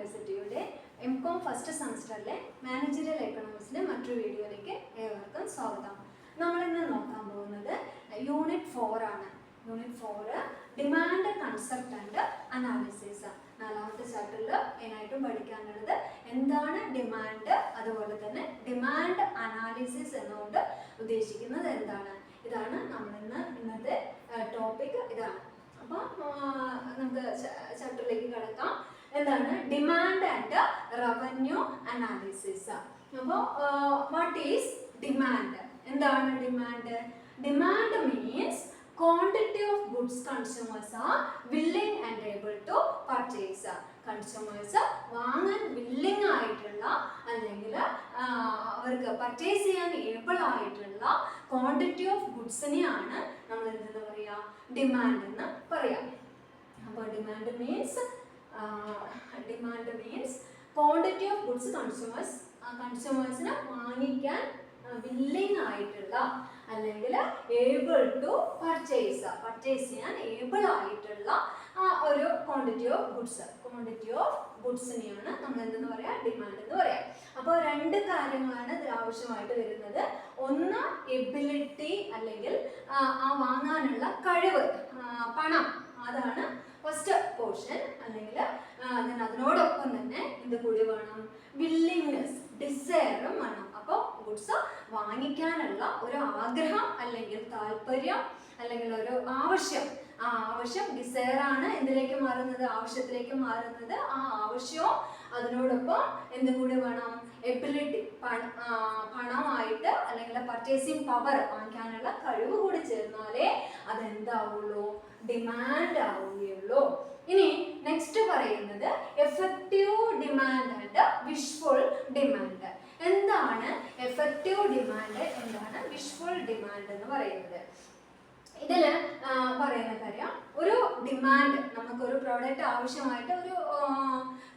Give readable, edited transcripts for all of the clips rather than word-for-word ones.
യൂണിവേഴ്സിറ്റിയുടെ M Com first സെമസ്റ്ററിലെ managerial എക്കണോമിക്സിന്റെ മറ്റൊരു വീഡിയോയിലേക്ക് ഏവർക്കും സ്വാഗതം. നമ്മളിന്ന് നോക്കാൻ പോകുന്നത് യൂണിറ്റ് 4 ആണ്. Unit 4 demand concept and analysis. നാലാമത്തെ ചാപ്റ്ററിൽ മെയിനായിട്ടും പഠിക്കാനുള്ളത് എന്താണ് ഡിമാൻഡ്, അതുപോലെ തന്നെ ഡിമാൻഡ് അനാലിസിസ് എന്നുകൊണ്ട് ഉദ്ദേശിക്കുന്നത് എന്താണ്. ഇതാണ് ഇന്നത്തെ ടോപ്പിക്. ഇതാണ്. അപ്പോൾ നമുക്ക് ചാപ്റ്ററിലേക്ക് കടക്കാം. എന്താണ് ഡിമാൻഡ് ആൻഡ് റവന്യൂ അനാലിസിസ്. അപ്പോൾ വാട്ട് ഈസ് ഡിമാൻഡ്? എന്താണ് demand? Demand means quantity of goods consumers are willing and able to purchase. Consumers വാങ്ങാൻ വില്ലിംഗ് ആയിട്ടുള്ള അല്ലെങ്കിൽ അവർക്ക് പർച്ചേസ് ചെയ്യാൻ ഏബിൾ ആയിട്ടുള്ള ക്വാണ്ടിറ്റി ഓഫ് ഗുഡ്സിനെയാണ് നമ്മൾ എന്തെന്ന് പറയുക, ഡിമാൻഡ് എന്ന് പറയാം. അപ്പോൾ demand means quantity of goods കൺസ്യൂമേഴ്സിന് വാങ്ങിക്കാൻ വില്ലിംഗ് ആയിട്ടുള്ള അല്ലെങ്കിൽ ഏബിൾ ടു പർച്ചേസ് ചെയ്യാൻ ഏബിൾ ആയിട്ടുള്ള ഒരു ക്വാണ്ടിറ്റി ഓഫ് ഗുഡ്സിനെയാണ് നമ്മൾ എന്തെന്ന് പറയാ, ഡിമാൻഡ് എന്ന് പറയാം. അപ്പോൾ രണ്ട് കാര്യങ്ങളാണ് ഇതിൽ ആവശ്യമായിട്ട് വരുന്നത്. ഒന്ന് എബിലിറ്റി അല്ലെങ്കിൽ ആ വാങ്ങാനുള്ള കഴിവ്, പണം, അതാണ് ഫസ്റ്റ് പോർഷൻ. അല്ലെങ്കിൽ അതിനോടൊപ്പം തന്നെ എന്ത് കൂടി വേണം, വില്ലിങ്നെസ്, ഡിസയറും വേണം. അപ്പോൾ ഗുഡ്സ് വാങ്ങിക്കാനുള്ള ഒരു ആഗ്രഹം അല്ലെങ്കിൽ താല്പര്യം അല്ലെങ്കിൽ ഒരു ആവശ്യം, ആ ആവശ്യം ഡിസയർ ആണ് എന്തിലേക്ക് മാറുന്നത്, ആവശ്യത്തിലേക്ക് മാറുന്നത്. ആ ആവശ്യവും അതിനോടൊപ്പം എന്തും കൂടി വേണം, എബിലിറ്റി, പണമായിട്ട് അല്ലെങ്കിൽ പർച്ചേസിങ് പവർ, വാങ്ങിക്കാനുള്ള കഴിവ് കൂടി ചേർന്നാലേ അതെന്താവുള്ളൂ, ഡിമാൻഡ് ആവുകയുള്ളൂ. ഇനി നെക്സ്റ്റ് പറയുന്നത് effective demand and wishful demand. എന്താണ് എഫക്റ്റീവ് ഡിമാൻഡ്, എന്താണ് വിഷ്ഫുൾ ഡിമാൻഡ് എന്ന് പറയുന്നത്? ഇതില് പറയുന്ന കാര്യം, ഒരു ഡിമാൻഡ്, നമുക്കൊരു പ്രോഡക്റ്റ് ആവശ്യമായിട്ട്, ഒരു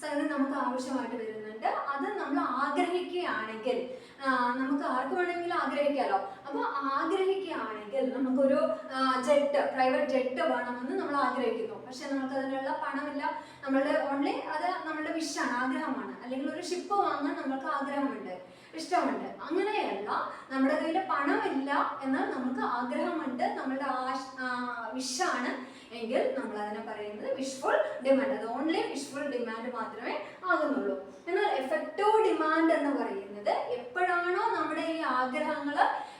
സംഗതി നമുക്ക് ആവശ്യമായിട്ട് വരുന്നുണ്ട്. അത് നമ്മൾ ആഗ്രഹിക്കുകയാണെങ്കിൽ, നമുക്ക് ആർക്ക് വേണമെങ്കിലും ആഗ്രഹിക്കാമല്ലോ. അപ്പോൾ ആഗ്രഹിക്കുകയാണെങ്കിൽ നമുക്കൊരു പ്രൈവറ്റ് ജെറ്റ് വേണമെന്ന് നമ്മൾ ആഗ്രഹിക്കുന്നു. പക്ഷെ നമുക്ക് അതിനുള്ള പണമില്ല. നമ്മളുടെ ഓൺലി അത് നമ്മളുടെ വിഷാണ്, ആഗ്രഹമാണ്. അല്ലെങ്കിൽ ഒരു ഷിപ്പ് വാങ്ങാൻ നമ്മൾക്ക് ആഗ്രഹമുണ്ട്, ഇഷ്ടമുണ്ട്. അങ്ങനെയല്ല, നമ്മുടെ കയ്യിൽ പണമില്ല എന്നാൽ നമുക്ക് ആഗ്രഹമുണ്ട്, നമ്മളുടെ വിഷാണ് എങ്കിൽ നമ്മൾ അതിനെ പറയുന്നത് വിഷ്ഫുൾ ഡിമാൻഡ്. അത് ഓൺലി വിഷ്ഫുൾ ഡിമാൻഡ് മാത്രമേ ആകുന്നുള്ളൂ. എന്നാൽ എഫക്റ്റീവ് ഡിമാൻഡ് എന്ന് പറയുന്നത് എപ്പോഴാണോ നമ്മുടെ ഈ ആഗ്രഹങ്ങൾ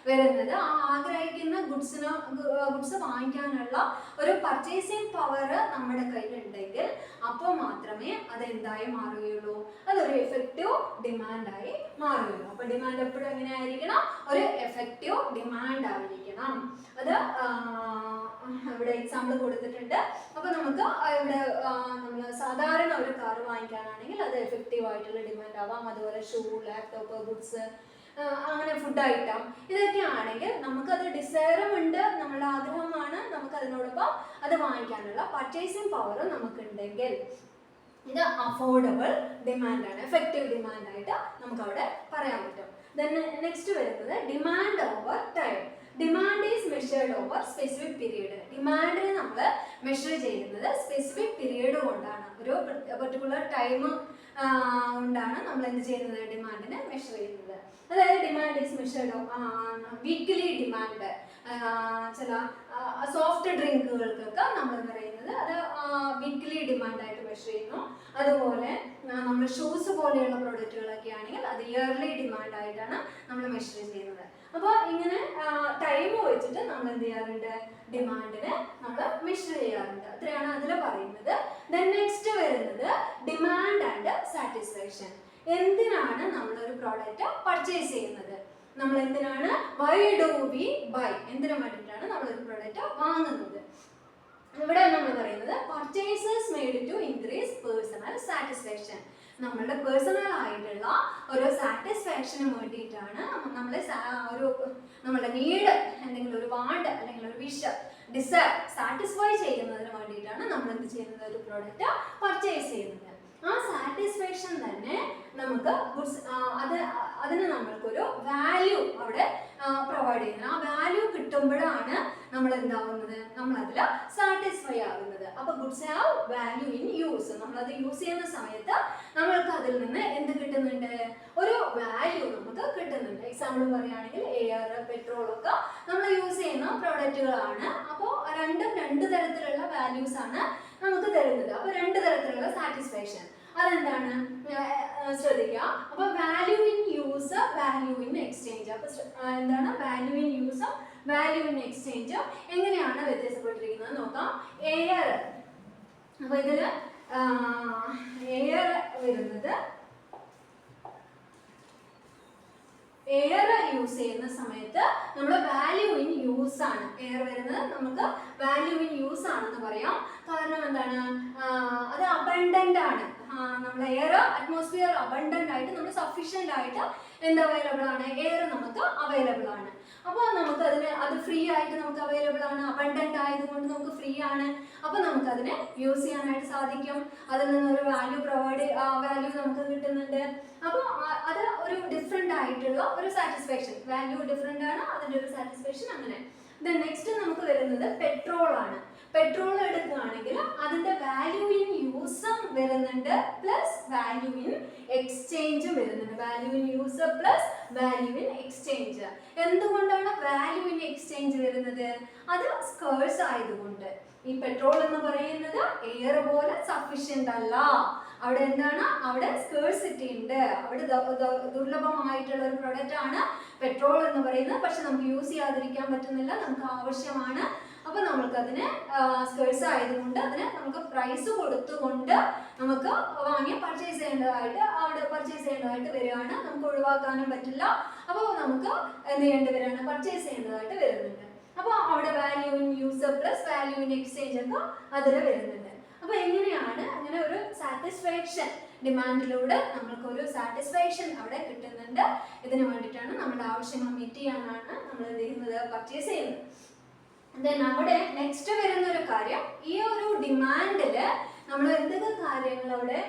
വരുന്നത്, ആ ആഗ്രഹിക്കുന്ന ഗുഡ്സ് വാങ്ങിക്കാനുള്ള ഒരു പർച്ചേസിങ് പവർ നമ്മുടെ കയ്യിലുണ്ടെങ്കിൽ അപ്പോൾ മാത്രമേ അതെന്തായി മാറുകയുള്ളൂ, അതൊരു എഫക്റ്റീവ് ഡിമാൻഡായി മാറുകയുള്ളൂ. അപ്പോൾ ഡിമാൻഡ് എപ്പോഴും എങ്ങനെ ആയിരിക്കണം, ഒരു എഫക്റ്റീവ് ഡിമാൻഡ് ആയിരിക്കണം. അത് ഇവിടെ എക്സാമ്പിൾ കൊടുത്തിട്ടുണ്ട്. അപ്പോൾ നമുക്ക് ഇവിടെ നമ്മൾ സാധാരണ ഒരു കാർ വാങ്ങിക്കാനാണെങ്കിൽ അത് എഫക്റ്റീവ് ആയിട്ടുള്ള ഡിമാൻഡ് ആവാം. അതുപോലെ ഷൂ, ലാപ്ടോപ്പ്, ഗുഡ്സ്, അങ്ങനെ ഫുഡ് ഐറ്റം, ഇതൊക്കെ ആണെങ്കിൽ നമുക്കത് ഡിസയറും ഉണ്ട്, നമ്മളുടെ ആഗ്രഹമാണ്, നമുക്ക് അതിനോടൊപ്പം അത് വാങ്ങിക്കാനുള്ള പർച്ചേസിങ് പവറും നമുക്കുണ്ടെങ്കിൽ ഇത് അഫോർഡബിൾ ഡിമാൻഡാണ്, എഫക്റ്റീവ് ഡിമാൻഡായിട്ട് നമുക്ക് അവിടെ പറയാൻ പറ്റും. ദെൻ നെക്സ്റ്റ് വരുന്നത് demand over time. Demand is measured over specific period. ഡിമാൻഡിനെ നമ്മൾ മെഷർ ചെയ്യുന്നത് സ്പെസിഫിക് പീരീഡ് കൊണ്ടാണ്, ഒരു പെർട്ടിക്കുലർ ടൈം കൊണ്ടാണ് നമ്മൾ എന്ത് ചെയ്യുന്നത്, ഡിമാൻഡിനെ മെഷർ ചെയ്യുന്നത്. അതായത് demand is measured weekly demand. ചില സോഫ്റ്റ് ഡ്രിങ്കുകൾക്കൊക്കെ നമ്മൾ പറയുന്നത് അത് വീക്ക്ലി ഡിമാൻഡായിട്ട് മെഷർ ചെയ്യുന്നു. അതുപോലെ നമ്മൾ ഷൂസ് പോലെയുള്ള പ്രോഡക്റ്റുകളൊക്കെ ആണെങ്കിൽ അത് ഇയർലി ഡിമാൻഡായിട്ടാണ് നമ്മൾ മെഷർ ചെയ്യുന്നത്. അപ്പോൾ ഇങ്ങനെ ടൈം വെച്ചിട്ട് നമ്മൾ എന്ത് ചെയ്യാറുണ്ട്, ഡിമാൻഡിനെ നമ്മൾ മെഷർ ചെയ്യാറുണ്ട്. അത്രയാണ് അതിൽ പറയുന്നത്. ദെൻ നെക്സ്റ്റ് വരുന്നത് ഡിമാൻഡ് ആൻഡ് സാറ്റിസ്ഫാക്ഷൻ. എന്തിനാണ് നമ്മളൊരു പ്രോഡക്റ്റ് പർച്ചേസ് ചെയ്യുന്നത്, നമ്മൾ എന്തിനാണ്, വൈ ഡു വി ബൈ, എന്തിനു വേണ്ടിയിട്ടാണ് നമ്മളൊരു പ്രോഡക്റ്റ് വാങ്ങുന്നത്. ഇവിടെ നമ്മൾ പറയുന്നത് purchases made to increase personal satisfaction. നമ്മളുടെ പേഴ്സണൽ ആയിട്ടുള്ള ഒരു സാറ്റിസ്ഫാക്ഷന് വേണ്ടിയിട്ടാണ് നമ്മളുടെ നീഡ്, എന്തെങ്കിലും ഒരു വാണ്ട് അല്ലെങ്കിൽ ഒരു വിഷ്, ഡിസയർ സാറ്റിസ്ഫൈ ചെയ്യുന്നതിന് വേണ്ടിയിട്ടാണ് നമ്മൾ എന്ത് ചെയ്യുന്നത്, ഒരു പ്രോഡക്റ്റ് പർച്ചേസ് ചെയ്യുന്നത്. ആ സാറ്റിസ്ഫാക്ഷൻ തന്നെ നമുക്ക് അതിന് നമ്മൾക്കൊരു വാല്യൂ അവിടെ പ്രൊവൈഡ് ചെയ്യുന്നത്. ആ വാല്യൂ കിട്ടുമ്പോഴാണ് നമ്മൾ എന്താവുന്നത്, നമ്മൾ അതിൽ സാറ്റിസ്ഫൈ ആകുന്നത്. അപ്പൊ goods have value in use. നമ്മളത് യൂസ് ചെയ്യുന്ന സമയത്ത് നമ്മൾക്ക് അതിൽ നിന്ന് എന്ത് കിട്ടുന്നുണ്ട്, ഒരു വാല്യൂ നമുക്ക് കിട്ടുന്നുണ്ട്. എക്സാമ്പിൾ പറയുകയാണെങ്കിൽ എയർ, പെട്രോൾ ഒക്കെ നമ്മൾ യൂസ് ചെയ്യുന്ന പ്രോഡക്റ്റുകളാണ്. അപ്പോൾ രണ്ടും രണ്ട് തരത്തിലുള്ള വാല്യൂസ് ആണ് നമുക്ക് തരുന്നത്. അപ്പൊ രണ്ട് തരത്തിലുള്ള സാറ്റിസ്ഫാക്ഷൻ അതെന്താണ് ശ്രദ്ധിക്കുക. അപ്പൊ value in use, value in exchange. അപ്പൊ എന്താണ് value in use, value in exchange എങ്ങനെയാണ് വ്യത്യാസപ്പെട്ടിരിക്കുന്നത് നോക്കാം. എയർ, അപ്പൊ ഇതില് എയർ വരുന്നത്, എയർ യൂസ് ചെയ്യുന്ന സമയത്ത് നമ്മൾ വാല്യൂ ഇൻ യൂസ് ആണ്. എയർ വരുന്നത് നമുക്ക് വാല്യൂ ഇൻ യൂസ് ആണെന്ന് പറയാം. കാരണം എന്താണ്, അത് അബണ്ടന്റ് ആണ്. നമ്മൾ എയർ അറ്റ്മോസ്ഫിയർ അബണ്ടന്റ് ആയിട്ട്, നമ്മൾ സഫീഷ്യന്റ് ആയിട്ട് എന്ത് അവൈലബിൾ ആണ്, എയർ നമുക്ക് അവൈലബിൾ ആണ്. അപ്പോൾ നമുക്ക് അത് ഫ്രീ ആയിട്ട് നമുക്ക് അവൈലബിൾ ആണ്, അബണ്ടന്റ് ആയതുകൊണ്ട് നമുക്ക് ഫ്രീ ആണ്. അപ്പൊ നമുക്ക് അതിനെ യൂസ് ചെയ്യാനായിട്ട് സാധിക്കും. അതിൽ നിന്നൊരു വാല്യൂ വാല്യൂ നമുക്ക് കിട്ടുന്നുണ്ട്. അപ്പോൾ അത് ഒരു ഡിഫറെന്റ് ആയിട്ടുള്ള ഒരു സാറ്റിസ്ഫാക്ഷൻ, വാല്യൂ ഡിഫറെന്റ് ആണ്, അതിന്റെ ഒരു സാറ്റിസ്ഫാക്ഷൻ അങ്ങനെ. നെക്സ്റ്റ് നമുക്ക് വരുന്നത് പെട്രോൾ ആണ്. പെട്രോൾ എടുക്കുകയാണെങ്കിൽ അതിന്റെ വാല്യൂ ഇൻ യൂസും വരുന്നുണ്ട്, പ്ലസ് വാല്യൂ ഇൻ എക്സ്ചേഞ്ചും വരുന്നുണ്ട്. Value in use plus value in exchange. എന്തുകൊണ്ടാണ് വാല്യൂ ഇൻ എക്സ്ചേഞ്ച് വരുന്നത്, അത് സ്കേഴ്സ് ആയതുകൊണ്ട്. ഈ പെട്രോൾ എന്ന് പറയുന്നത് എയർ പോലെ സഫീഷ്യന്റ് അല്ല. അവിടെ എന്താണ്, അവിടെ സ്കേഴ്സിറ്റി ഉണ്ട്, അവിടെ ദുർലഭമായിട്ടുള്ള ഒരു പ്രൊഡക്റ്റ് ആണ് പെട്രോൾ എന്ന് പറയുന്നത്. പക്ഷെ നമുക്ക് യൂസ് ചെയ്യാതിരിക്കാൻ പറ്റുന്നില്ല, നമുക്ക് ആവശ്യമാണ്. അപ്പൊ നമുക്ക് അതിന് സ്കേഴ്സ് ആയതുകൊണ്ട് അതിന് നമുക്ക് പ്രൈസ് കൊടുത്തുകൊണ്ട് നമുക്ക് വാങ്ങി പർച്ചേസ് ചെയ്യേണ്ടതായിട്ട്, അവിടെ പർച്ചേസ് ചെയ്യേണ്ടതായിട്ട് വരികയാണ്. നമുക്ക് ഒഴിവാക്കാനും പറ്റില്ല. അപ്പോൾ നമുക്ക് എന്ത് ചെയ്യേണ്ടി വരികയാണ്, പർച്ചേസ് ചെയ്യേണ്ടതായിട്ട് വരുന്നുണ്ട്. അപ്പോൾ അവിടെ value in user plus value in exchange ഒക്കെ അതിൽ വരുന്നുണ്ട്. അപ്പൊ എങ്ങനെയാണ് അങ്ങനെ ഒരു സാറ്റിസ്ഫാക്ഷൻ, ഡിമാൻഡിലൂടെ നമ്മൾക്ക് ഒരു സാറ്റിസ്ഫാക്ഷൻ അവിടെ കിട്ടുന്നുണ്ട്. ഇതിനു വേണ്ടിയിട്ടാണ് നമ്മുടെ ആവശ്യങ്ങൾ മീറ്റ് ചെയ്യാനാണ് നമ്മൾ എന്ത് ചെയ്യുന്നത്, പർച്ചേസ് ചെയ്യുന്നത്. അവിടെ നെക്സ്റ്റ് വരുന്ന ഒരു കാര്യം, ഈ ഒരു ഡിമാൻഡില് നമ്മൾ എന്തൊക്കെ കാര്യങ്ങൾ അവിടെ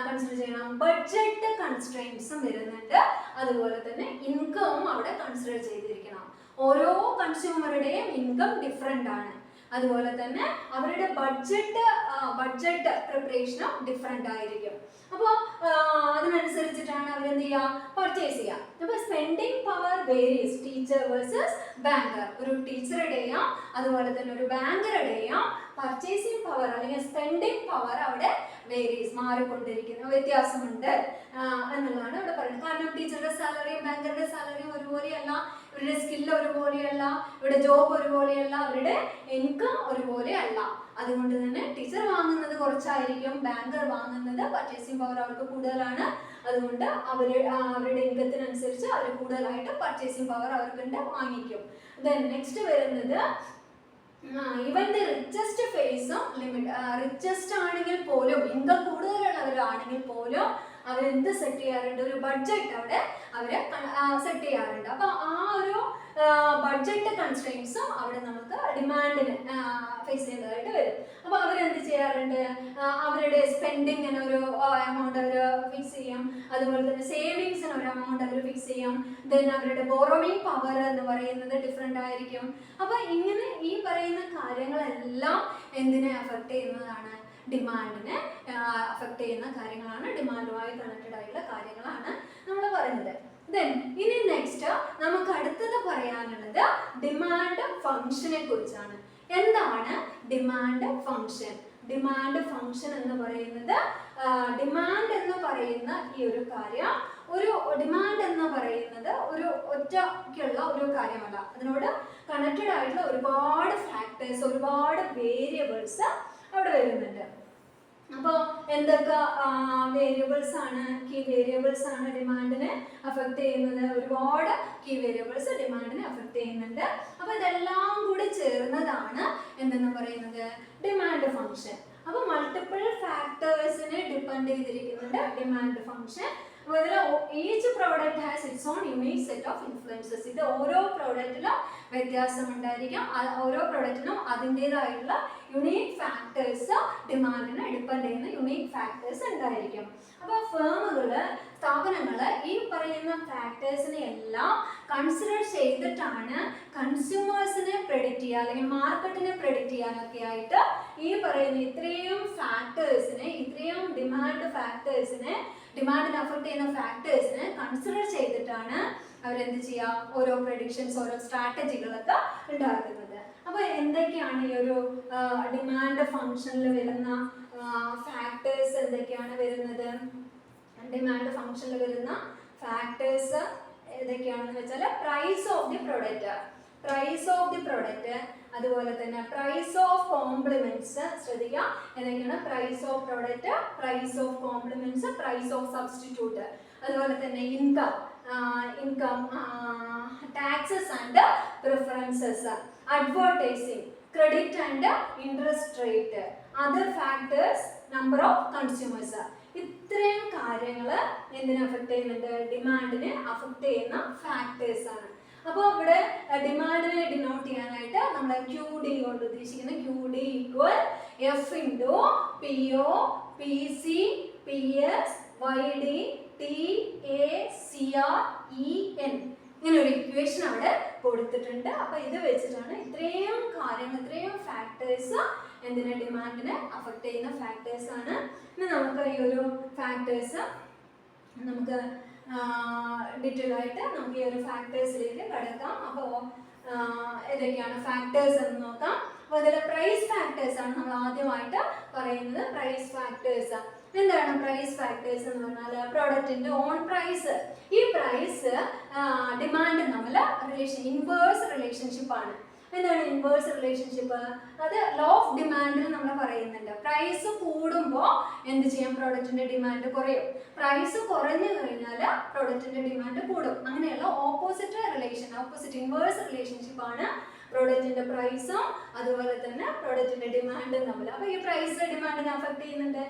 കൺസിഡർ ചെയ്യണം, ബഡ്ജറ്റ് കൺസ്ട്രെയിൻസും വരുന്നുണ്ട്. അതുപോലെ തന്നെ ഇൻകവും അവിടെ കൺസിഡർ ചെയ്തിരിക്കണം. ഓരോ കൺസ്യൂമറുടെയും ഇൻകം ഡിഫറെന്റ് ആണ്. അതുപോലെ തന്നെ അവരുടെ ബഡ്ജറ്റ് പ്രിപ്പറേഷനും ഡിഫറെന്റ് ആയിരിക്കും. അപ്പോൾ അതിനനുസരിച്ചിട്ടാണ് അവരെന്ത് ചെയ്യുക, പർച്ചേസ് ചെയ്യുക. അപ്പോൾ spending power varies, teacher versus banker. ഒരു ടീച്ചറുടെയും അതുപോലെ തന്നെ ഒരു ബാങ്കറുടെയും പർച്ചേസിങ് പവർ അല്ലെങ്കിൽ സ്പെൻഡിങ് പവർ അവിടെ വേരീസ്, മാറിക്കൊണ്ടിരിക്കുന്ന വ്യത്യാസമുണ്ട് എന്നുള്ളതാണ് ഇവിടെ പറയുന്നത്. കാരണം ടീച്ചറുടെ സാലറിയും ബാങ്കറുടെ സാലറിയും ഒരുപോലെയല്ല, ഇവരുടെ സ്കില്ല് ഒരുപോലെയല്ല, ഇവരുടെ ജോബ് ഒരുപോലെയല്ല, അവരുടെ ഇൻകം ഒരുപോലെയല്ല. അതുകൊണ്ട് തന്നെ ടീച്ചർ വാങ്ങുന്നത് കുറച്ചായിരിക്കും, ബാങ്കർ വാങ്ങുന്നത് പർച്ചേസിംഗ് പവർ അവർക്ക് കൂടുതലാണ്. അതുകൊണ്ട് അവരുടെ ഇൻകത്തിനനുസരിച്ച് അവർ കൂടുതലായിട്ട് പർച്ചേസിംഗ് പവർ അവർക്കുണ്ട്, വാങ്ങിക്കും. നെക്സ്റ്റ് വരുന്നത് ഈവൻ ദി റിച്ചസ്റ്റ് ഫേസും റിച്ചസ്റ്റ് ആണെങ്കിൽ പോലും, ഇൻകം കൂടുതലുള്ളവരാണെങ്കിൽ പോലും അവരെന്ത് സെറ്റ് ചെയ്യാറുണ്ട്, ഒരു ബഡ്ജറ്റ് അവിടെ അവര് സെറ്റ് ചെയ്യാറുണ്ട്. അപ്പൊ ആ ഒരു ബഡ്ജറ്റ് കൺസ്ട്രെയിൻസും അവിടെ നമുക്ക് ഡിമാൻഡിന് ഫേസ് ചെയ്യേണ്ടതായിട്ട് വരും. അപ്പൊ അവരെന്ത് ചെയ്യാറുണ്ട്, അവരുടെ സ്പെൻഡിങ്ങിന് ഒരു എമൗണ്ട് അവർ ഫിക്സ് ചെയ്യും. അതുപോലെ തന്നെ സേവിങ്സിന് ഒരു എമൗണ്ട് അവർ ഫിക്സ് ചെയ്യും. ദെൻ അവരുടെ ബോറോവിങ് പവർ എന്ന് പറയുന്നത് ഡിഫറെന്റ് ആയിരിക്കും. അപ്പൊ ഇങ്ങനെ ഈ പറയുന്ന കാര്യങ്ങളെല്ലാം എന്തിനെ അഫക്ട് ചെയ്യുന്നതാണ്, ഡിമാൻഡിനെ അഫക്ട് ചെയ്യുന്ന കാര്യങ്ങളാണ്, ഡിമാൻഡുമായി കണക്റ്റഡ് ആയിട്ടുള്ള കാര്യങ്ങളാണ് നമ്മൾ പറയുന്നത്. ഇനി നെക്സ്റ്റ് നമുക്ക് അടുത്തത് പറയാനുള്ളത് ഡിമാൻഡ് ഫംഗ്ഷനെ കുറിച്ചാണ്. എന്താണ് ഡിമാൻഡ് ഫംഗ്ഷൻ? ഡിമാൻഡ് ഫംഗ്ഷൻ എന്ന് പറയുന്നത്, ഡിമാൻഡ് എന്ന് പറയുന്ന ഈ ഒരു കാര്യം, ഒരു ഡിമാൻഡ് എന്ന് പറയുന്നത് ഒരു ഒറ്റയ്ക്കുള്ള ഒരു കാര്യമല്ല. അതിനോട് കണക്റ്റഡ് ആയിട്ടുള്ള ഒരുപാട് ഫാക്ടേഴ്സ്, ഒരുപാട് വേരിയബിൾസ് അവിടെ വരുന്നുണ്ട്. അപ്പോൾ എന്തൊക്കെ വേരിയബിൾസ് ആണ്, കീ വേരിയബിൾസ് ആണ് ഡിമാൻഡിനെ അഫക്ട് ചെയ്യുന്നത്? ഒരുപാട് കീ വേരിയബിൾസ് ഡിമാൻഡിനെ അഫക്ട് ചെയ്യുന്നുണ്ട്. അപ്പോൾ ഇതെല്ലാം കൂടി ചേർന്നതാണ് എന്തെന്ന് പറയുന്നത്, ഡിമാൻഡ് ഫംഗ്ഷൻ. അപ്പോൾ മൾട്ടിപ്പിൾ ഫാക്ടേഴ്സിനെ ഡിപ്പെൻഡ് ചെയ്തിരിക്കുന്നുണ്ട് ഡിമാൻഡ് ഫംഗ്ഷൻ. അപ്പോൾ ഇതിൽ each product has it's on unique set of influences. ഇത് ഓരോ പ്രോഡക്റ്റിലും വ്യത്യാസം ഉണ്ടായിരിക്കും. ഓരോ പ്രോഡക്റ്റിനും അതിൻ്റെതായിട്ടുള്ള യുണീക് ഫാക്ടേഴ്സ്, ഡിമാൻഡിനെ ഡിപ്പെൻഡ് ചെയ്യുന്ന യുണീക് ഫാക്ടേഴ്സ് ഉണ്ടായിരിക്കും. അപ്പോൾ സ്ഥാപനങ്ങൾ ഈ പറയുന്ന ഫാക്ടേഴ്സിനെ എല്ലാം കൺസിഡർ ചെയ്തിട്ടാണ് കൺസ്യൂമേഴ്സിനെ പ്രെഡിക്റ്റ് ചെയ്യുക അല്ലെങ്കിൽ മാർക്കറ്റിനെ പ്രെഡിക്റ്റ് ചെയ്യാനൊക്കെ ആയിട്ട് ഈ പറയുന്ന ഇത്രയും ഫാക്ടേഴ്സിനെ, ഇത്രയും ഡിമാൻഡിനെ അഫക്ട് ചെയ്യുന്ന ഫാക്ടേഴ്സിനെ കൺസിഡർ ചെയ്തിട്ടാണ് അവരെന്ത് ചെയ്യുക, ഓരോ പ്രഡിക്ഷൻസ്, ഓരോ സ്ട്രാറ്റജികളൊക്കെ ഉണ്ടാക്കുന്നത്. അപ്പോൾ എന്തൊക്കെയാണ് ഈ ഒരു ഡിമാൻഡ് ഫംഗ്ഷനിൽ വരുന്ന ഫാക്ടേഴ്സ് എന്തൊക്കെയാണ് വരുന്നത്? ഡിമാൻഡ് ഫംഗ്ഷനിൽ വരുന്ന ഫാക്ടേഴ്സ് ഏതൊക്കെയാണെന്ന് വെച്ചാൽ പ്രൈസ് ഓഫ് ദി പ്രൊഡക്റ്റ്, അതുപോലെ തന്നെ പ്രൈസ് ഓഫ് കോംപ്ലിമെന്റ്സ്. ശ്രദ്ധിക്കുക, ഏതൊക്കെയാണ്? Price of product, price of complements, price of substitute, അതുപോലെ തന്നെ income, taxes and preferences, advertising, credit and interest rate, other factors, number of consumers. ഇത്രയും കാര്യങ്ങൾ എന്തിനെ അഫക്ട് ചെയ്യുന്നുണ്ട്? ഡിമാൻഡിനെ അഫക്ട് ചെയ്യുന്ന ഫാക്ടേഴ്സ് ആണ്. അപ്പോൾ ഇവിടെ ഡിമാൻഡിനെ ഡിനോട്ട് ചെയ്യാനായിട്ട് നമ്മൾ QD കൊണ്ട് ഉദ്ദേശിക്കുന്ന QD equal F into PO PC PS YD TACR EN ഇങ്ങനെ ഒരു ഇക്വേഷൻ അവിടെ കൊടുത്തിട്ടുണ്ട്. അപ്പോൾ ഇത് വെച്ചിട്ടാണ് ഇത്രയും കാര്യങ്ങൾ, ഇത്രയും ഫാക്ടേഴ്സ് എന്തിനെ, ഡിമാൻഡിനെ അഫക്ട് ചെയ്യുന്ന ഫാക്ടേഴ്സ് ആണ്. ഇനി നമുക്ക് ഈ ഒരു ഫാക്ടേഴ്സ് നമുക്ക് ഡീറ്റെയിൽ ആയിട്ട് നമുക്ക് ഈ ഒരു ഫാക്ടേഴ്സിലേക്ക് കടക്കാം. അപ്പോൾ ഏതൊക്കെയാണ് ഫാക്ടേഴ്സ് എന്ന് നോക്കാം. അപ്പോൾ ഇതിൽ പ്രൈസ് ഫാക്ടേഴ്സ് ആണ് നമ്മൾ ആദ്യമായിട്ട് പറയുന്നത്. പ്രൈസ് ഫാക്ടേഴ്സ് എന്താണ്? പ്രൈസ് ഫാക്ടേഴ്സ് എന്ന് പറഞ്ഞാൽ പ്രോഡക്റ്റിന്റെ ഓൺ പ്രൈസ്. ഈ പ്രൈസ് ഡിമാൻഡ് തമ്മിൽ ഇൻവേഴ്സ് റിലേഷൻഷിപ്പ് ആണ്. എന്താണ് ഇൻവേഴ്സ് റിലേഷൻഷിപ്പ്? അത് ലോ ഓഫ് ഡിമാൻഡിൽ നമ്മൾ പറയുന്നുണ്ട്. പ്രൈസ് കൂടുമ്പോൾ എന്ത് ചെയ്യാം? പ്രോഡക്റ്റിന്റെ ഡിമാൻഡ് കുറയും. പ്രൈസ് കുറഞ്ഞു കഴിഞ്ഞാൽ പ്രോഡക്റ്റിന്റെ ഡിമാൻഡ് കൂടും. അങ്ങനെയുള്ള ഓപ്പോസിറ്റ് ഇൻവേഴ്സ് റിലേഷൻഷിപ്പ് ആണ് പ്രോഡക്റ്റിന്റെ പ്രൈസും അതുപോലെ തന്നെ പ്രോഡക്റ്റിന്റെ ഡിമാൻഡും തമ്മിൽ. അപ്പോൾ ഈ പ്രൈസ് ഡിമാൻഡിനെ അഫക്ട് ചെയ്യുന്നുണ്ട്.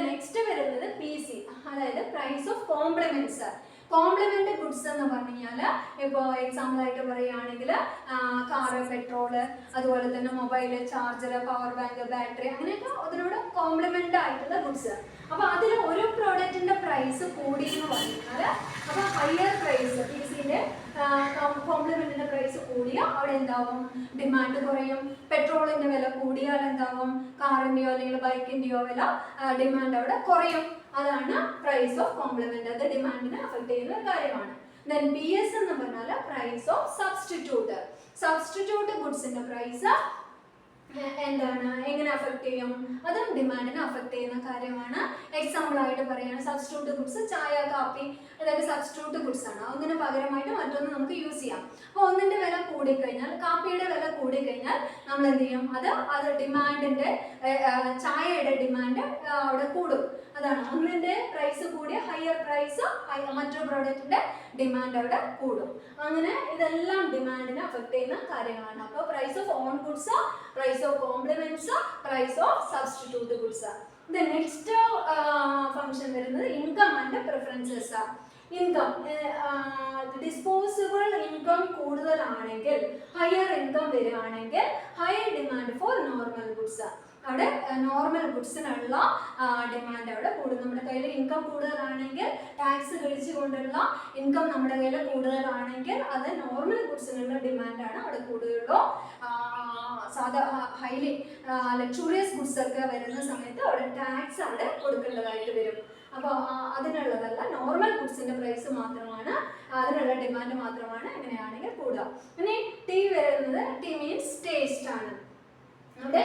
നെക്സ്റ്റ് വരുന്നത് PC, അതായത് price of complements. Complement goods എന്ന് പറഞ്ഞു കഴിഞ്ഞാൽ ഇപ്പോൾ എക്സാമ്പിൾ ആയിട്ട് പറയുകയാണെങ്കിൽ കാറ്, പെട്രോള്, അതുപോലെ തന്നെ mobile, charger, power bank, battery, അങ്ങനെയൊക്കെ അതിനോട് കോംപ്ലിമെന്റ് ആയിട്ടുള്ള ഗുഡ്സ്. അപ്പോൾ അതിൽ ഒരു പ്രോഡക്റ്റിന്റെ പ്രൈസ് കൂടി എന്ന് പറഞ്ഞാൽ അപ്പോൾ ഹയർ പ്രൈസ് PCന്റെ കോംപ്ലിമെന്റിന്റെ പ്രൈസ് കൂടിയ അവിടെ എന്താവും? ഡിമാൻഡ് കുറയും. പെട്രോളിന്റെ വില കൂടിയാൽ എന്താവും? കാറിന്റെയോ അല്ലെങ്കിൽ ബൈക്കിന്റെയോ വില ഡിമാൻഡ് അവിടെ കുറയും. അതാണ് പ്രൈസ് ഓഫ് കോംപ്ലിമെന്റ്. അത് ഡിമാൻഡിനെ അഫക്ട് ചെയ്യുന്ന ഒരു കാര്യമാണ്. ദെൻ PS എന്ന് പറഞ്ഞാൽ പ്രൈസ് ഓഫ് സബ്സ്റ്റിറ്റ്യൂട്ട് ഗുഡ്സിന്റെ പ്രൈസ് എന്താണ്, എങ്ങനെ അഫക്ട് ചെയ്യും? അതും ഡിമാൻഡിനെ അഫക്ട് ചെയ്യുന്ന കാര്യമാണ്. എക്സാമ്പിൾ ആയിട്ട് പറയുകയാണ് സബ്സ്റ്റിറ്റ്യൂട്ട് ഗുഡ്സ്, ചായ, കാപ്പി, അതായത് സബ്സ്റ്റിറ്റ്യൂട്ട് ഗുഡ്സ് ആണ്. അതിന് പകരമായിട്ട് മറ്റൊന്ന് നമുക്ക് യൂസ് ചെയ്യാം. അപ്പോൾ ഒന്നിന്റെ വില കൂടിക്കഴിഞ്ഞാൽ, കാപ്പിയുടെ വില കൂടിക്കഴിഞ്ഞാൽ നമ്മൾ എന്ത് ചെയ്യും? അത് ഡിമാൻഡിന്റെ, ചായയുടെ ഡിമാൻഡ് അവിടെ കൂടും. അതാണ് ഒന്നിന്റെ പ്രൈസ് കൂടിയ ഹയർ പ്രൈസ്, മറ്റൊരു പ്രോഡക്റ്റിന്റെ ഡിമാൻഡ് അവിടെ കൂടും. അങ്ങനെ ഇതെല്ലാം ഡിമാൻഡിനെ അഫക്ട് ചെയ്യുന്ന കാര്യങ്ങളാണ്. അപ്പോൾ price of own goods, price of complements, price of substitute goods. Next function വരുന്നത് income and preferences. Income, disposable income കൂടുതലാണെങ്കിൽ, ഹയർ ഇൻകം വരികയാണെങ്കിൽ higher demand for normal goods. അവിടെ നോർമൽ ഗുഡ്സിനുള്ള ഡിമാൻഡ് അവിടെ കൂടും. നമ്മുടെ കയ്യിൽ ഇൻകം കൂടുതലാണെങ്കിൽ, ടാക്സ് കഴിച്ചുകൊണ്ടുള്ള ഇൻകം നമ്മുടെ കയ്യിൽ കൂടുതലാണെങ്കിൽ അത് നോർമൽ ഗുഡ്സിനുള്ള ഡിമാൻഡാണ് അവിടെ കൂടുകയുള്ളൂ. ഹൈലി ലക്ഷൂറിയസ് ഗുഡ്സ് ഒക്കെ വരുന്ന സമയത്ത് അവിടെ ടാക്സ് അവിടെ കൊടുക്കേണ്ടതായിട്ട് വരും. അപ്പോൾ അതിനുള്ളതല്ല, നോർമൽ ഗുഡ്സിന്റെ പ്രൈസ് മാത്രമാണ്, അതിനുള്ള ഡിമാൻഡ് മാത്രമാണ് എങ്ങനെയാണെങ്കിൽ കൂടുക. ഇനി T വരുന്നത്, T മീൻസ് ടേസ്റ്റ് ആണ്. അവിടെ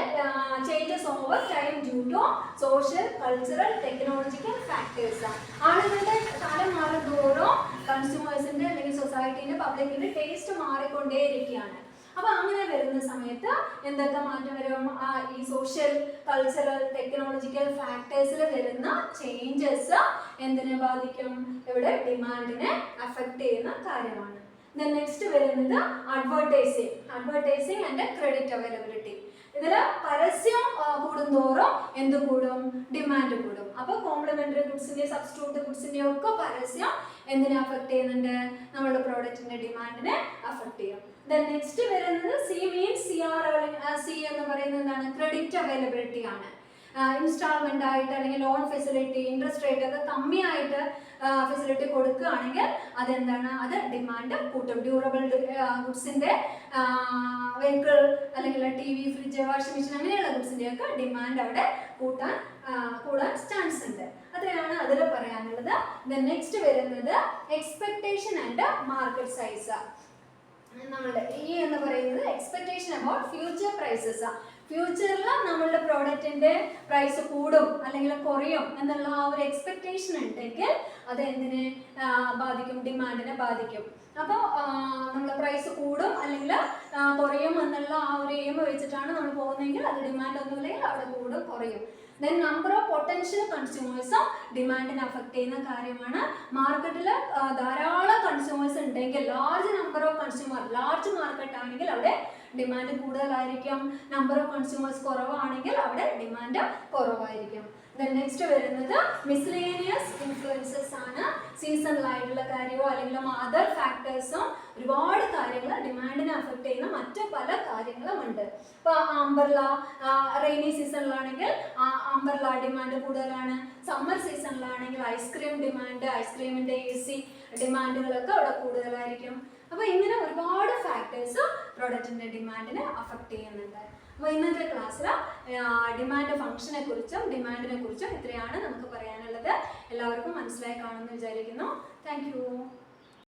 changes over time due to social, cultural, technological factors. ആളുകളുടെ കാലം മാറുന്തോറും കൺസ്യൂമേഴ്സിന്റെ അല്ലെങ്കിൽ സൊസൈറ്റിന്റെ, പബ്ലിക്കിന്റെ ടേസ്റ്റ് മാറിക്കൊണ്ടേയിരിക്കുകയാണ്. അപ്പൊ അങ്ങനെ വരുന്ന സമയത്ത് എന്തൊക്കെ മാറ്റം വരും? ഈ സോഷ്യൽ, കൾച്ചറൽ, ടെക്നോളജിക്കൽ ഫാക്ടേഴ്സിൽ വരുന്ന ചേഞ്ചസ് എന്തിനെ ബാധിക്കും? ഇവിടെ ഡിമാൻഡിനെ അഫക്ട് ചെയ്യുന്ന കാര്യമാണ്. നെക്സ്റ്റ് വരുന്നത് അഡ്വർടൈസിങ് ആൻഡ് ക്രെഡിറ്റ് അവൈലബിലിറ്റി. ഇതിൽ പരസ്യം കൂടുന്തോറും എന്ത് കൂടും? ഡിമാൻഡ് കൂടും. അപ്പോൾ കോംപ്ലിമെന്ററി ഗുഡ്സിന്റെ സബ്സ്റ്റിറ്റ്യൂട്ട് ഗുഡ്സിന്റെ ഒക്കെ പരസ്യം എന്തിനെ അഫക്ട് ചെയ്യുന്നുണ്ട്? നമ്മുടെ പ്രോഡക്റ്റിന്റെ ഡിമാൻഡിനെ അഫക്ട് ചെയ്യും. നെക്സ്റ്റ് വരുന്നത് സി മീൻസ് സി എന്ന് പറയുന്നത് എന്താണ്? ക്രെഡിറ്റ് അവൈലബിലിറ്റി ആണ്. ഇൻസ്റ്റാൾമെന്റ് ആയിട്ട് അല്ലെങ്കിൽ ലോൺ ഫെസിലിറ്റി, ഇൻട്രസ്റ്റ് റേറ്റ് ഒക്കെ കമ്മിയായിട്ട് ഫെസിലിറ്റി കൊടുക്കുകയാണെങ്കിൽ അതെന്താണ്? അത് ഡിമാൻഡ് കൂട്ടും. ഡ്യൂറബിൾ ഗുഡ്സിന്റെ വെഹിക്കിൾ അല്ലെങ്കിൽ TV, ഫ്രിഡ്ജ്, വാഷിംഗ് മെഷീൻ അങ്ങനെയുള്ള ഗുഡ്സിന്റെ ഒക്കെ ഡിമാൻഡ് അവിടെ കൂടാൻ ചാൻസ് ഉണ്ട്. അത്രയാണ് അതിൽ പറയാനുള്ളത്. നെക്സ്റ്റ് വരുന്നത് എക്സ്പെക്ടേഷൻ ആൻഡ് മാർക്കറ്റ് സൈസ്. നമ്മളുടെ ഈ എന്ന് പറയുന്നത് എക്സ്പെക്ടേഷൻ അബൌട്ട് ഫ്യൂച്ചർ പ്രൈസസ്. ഫ്യൂച്ചറിൽ നമ്മളുടെ പ്രോഡക്റ്റിന്റെ പ്രൈസ് കൂടും അല്ലെങ്കിൽ കുറയും എന്നുള്ള ആ ഒരു എക്സ്പെക്ടേഷൻ ഉണ്ടെങ്കിൽ അത് എന്തിനെ ബാധിക്കും? ഡിമാൻഡിനെ ബാധിക്കും. അപ്പോൾ നമ്മളെ പ്രൈസ് കൂടും അല്ലെങ്കിൽ കുറയും എന്നുള്ള ആ ഒരു എയിം വെച്ചിട്ടാണ് നമ്മൾ പോകുന്നതെങ്കിൽ അത് ഡിമാൻഡ് ഒന്നുമില്ലെങ്കിൽ അവിടെ കൂടും കുറയും. ദെൻ നമ്പർ ഓഫ് പൊട്ടൻഷ്യൽ കൺസ്യൂമേഴ്സും ഡിമാൻഡിനെ അഫക്ട് ചെയ്യുന്ന കാര്യമാണ്. മാർക്കറ്റിൽ ധാരാളം കൺസ്യൂമേഴ്സ് ഉണ്ടെങ്കിൽ, large number of consumer, large market ആണെങ്കിൽ അവിടെ ഡിമാൻഡ് കൂടുതലായിരിക്കും. നമ്പർ ഓഫ് കൺസ്യൂമേഴ്സ് കുറവാണെങ്കിൽ അവിടെ ഡിമാൻഡ് കുറവായിരിക്കും. നെക്സ്റ്റ് വരുന്നത് മിസ്ലേനിയസ് ഇൻഫ്ലുവൻസസ് ആണ്. സീസണലായിട്ടുള്ള കാര്യമോ അല്ലെങ്കിൽ അതർ ഫാക്ടേഴ്സും ഒരുപാട് കാര്യങ്ങൾ ഡിമാൻഡിനെ അഫക്ട് ചെയ്യുന്ന മറ്റു പല കാര്യങ്ങളും ഉണ്ട്. ഇപ്പോൾ അംബ്രല റെയിനി സീസണിലാണെങ്കിൽ അംബ്രല ഡിമാൻഡ് കൂടുതലാണ്. സമ്മർ സീസണിലാണെങ്കിൽ ഐസ്ക്രീം ഡിമാൻഡ്, ഐസ്ക്രീമിൻ്റെ AC ഡിമാൻഡുകളൊക്കെ അവിടെ കൂടുതലായിരിക്കും. അപ്പോൾ ഇങ്ങനെ ഒരുപാട് ഫാക്ടേഴ്സ് പ്രോഡക്റ്റിൻ്റെ ഡിമാൻഡിനെ അഫക്ട് ചെയ്യുന്നുണ്ട്. അപ്പോൾ ഇന്നത്തെ ക്ലാസ്സിൽ ഡിമാൻഡ് ഫംഗ്ഷനെ കുറിച്ചും ഡിമാൻഡിനെ കുറിച്ചും ഇത്രയാണ് നമുക്ക് പറയാനുള്ളത്. എല്ലാവർക്കും മനസ്സിലായി കാണുമെന്ന് വിചാരിക്കുന്നു. Thank you.